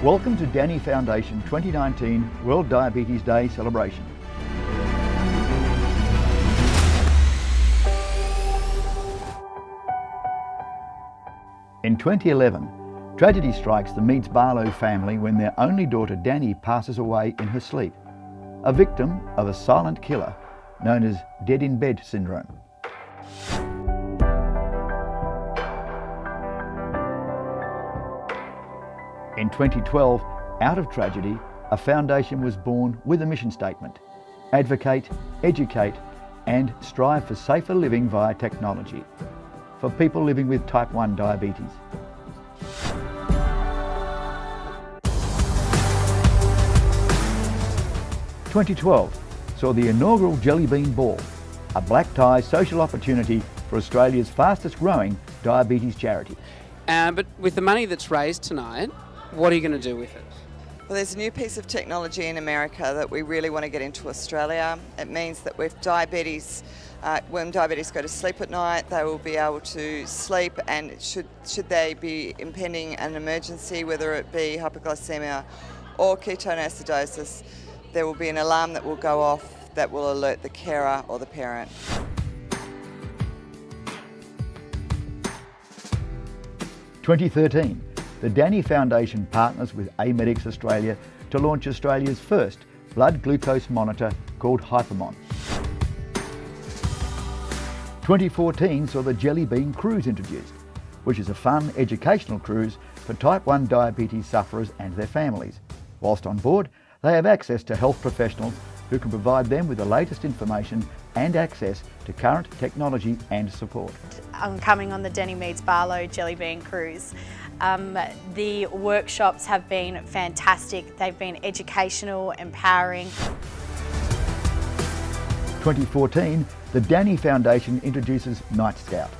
Welcome to DANII Foundation 2019 World Diabetes Day celebration. In 2011, tragedy strikes the Meads-Barlow family when their only daughter DANII passes away in her sleep, a victim of a silent killer known as dead-in-bed syndrome. In 2012, out of tragedy, a foundation was born with a mission statement: advocate, educate and strive for safer living via technology for people living with type 1 diabetes. (2012) saw the inaugural Jelly Bean Ball, a black tie social opportunity for Australia's fastest growing diabetes charity. But with the money that's raised tonight, what are you going to do with it? Well, there's a new piece of technology in America that we really want to get into Australia. It means that with diabetes, when diabetics go to sleep at night, they will be able to sleep, and should they be impending an emergency, whether it be hyperglycaemia or ketone acidosis, there will be an alarm that will go off that will alert the carer or the parent. In 2013, the DANII Foundation partners with Amedix Australia to launch Australia's first blood glucose monitor called Hypomon. 2014 saw the Jelly Bean Cruise introduced, which is a fun educational cruise for type 1 diabetes sufferers and their families. Whilst on board, they have access to health professionals who can provide them with the latest information and access to current technology and support. I'm coming on the DANII Meads-Barlow Jelly Bean Cruise. The workshops have been fantastic. They've been educational, empowering. 2014, the DANII Foundation introduces Night Scout,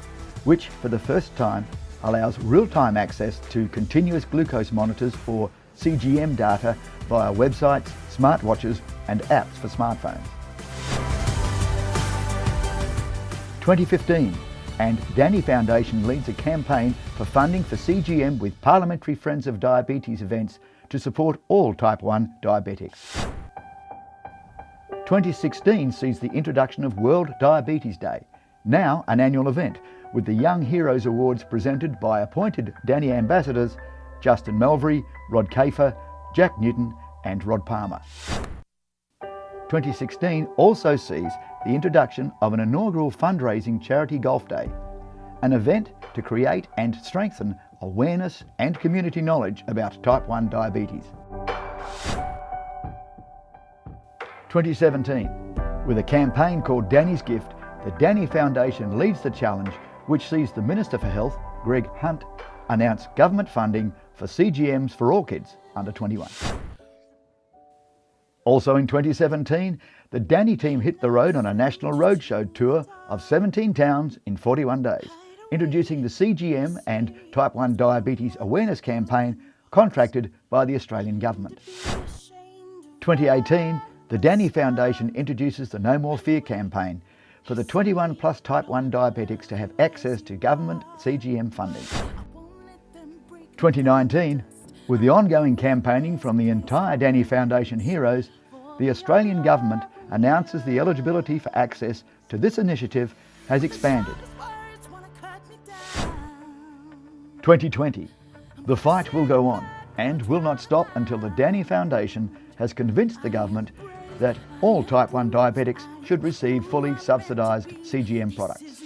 which for the first time allows real-time access to continuous glucose monitors or CGM data via websites, smartwatches and apps for smartphones. 2015, and DANII Foundation leads a campaign for funding for CGM with Parliamentary Friends of Diabetes events to support all type 1 diabetics. 2016 sees the introduction of World Diabetes Day, now an annual event, with the Young Heroes Awards presented by appointed DANII ambassadors Justin Melvery, Rod Kafer, Jack Newton and Rod Palmer. 2016 also sees the introduction of an inaugural fundraising charity golf day, an event to create and strengthen awareness and community knowledge about type 1 diabetes. 2017, with a campaign called DANI's Gift, the DANII Foundation leads the challenge, which sees the Minister for Health, Greg Hunt, announce government funding for CGMs for all kids under 21. Also in 2017, the DANII team hit the road on a national roadshow tour of 17 towns in 41 days, introducing the CGM and type 1 diabetes awareness campaign contracted by the Australian Government. 2018, the DANII Foundation introduces the No More Fear campaign for the 21 plus type 1 diabetics to have access to government CGM funding. 2019, with the ongoing campaigning from the entire DANII Foundation heroes, the Australian Government announces the eligibility for access to this initiative has expanded. 2020, the fight will go on and will not stop until the DANII Foundation has convinced the government that all type 1 diabetics should receive fully subsidised CGM products.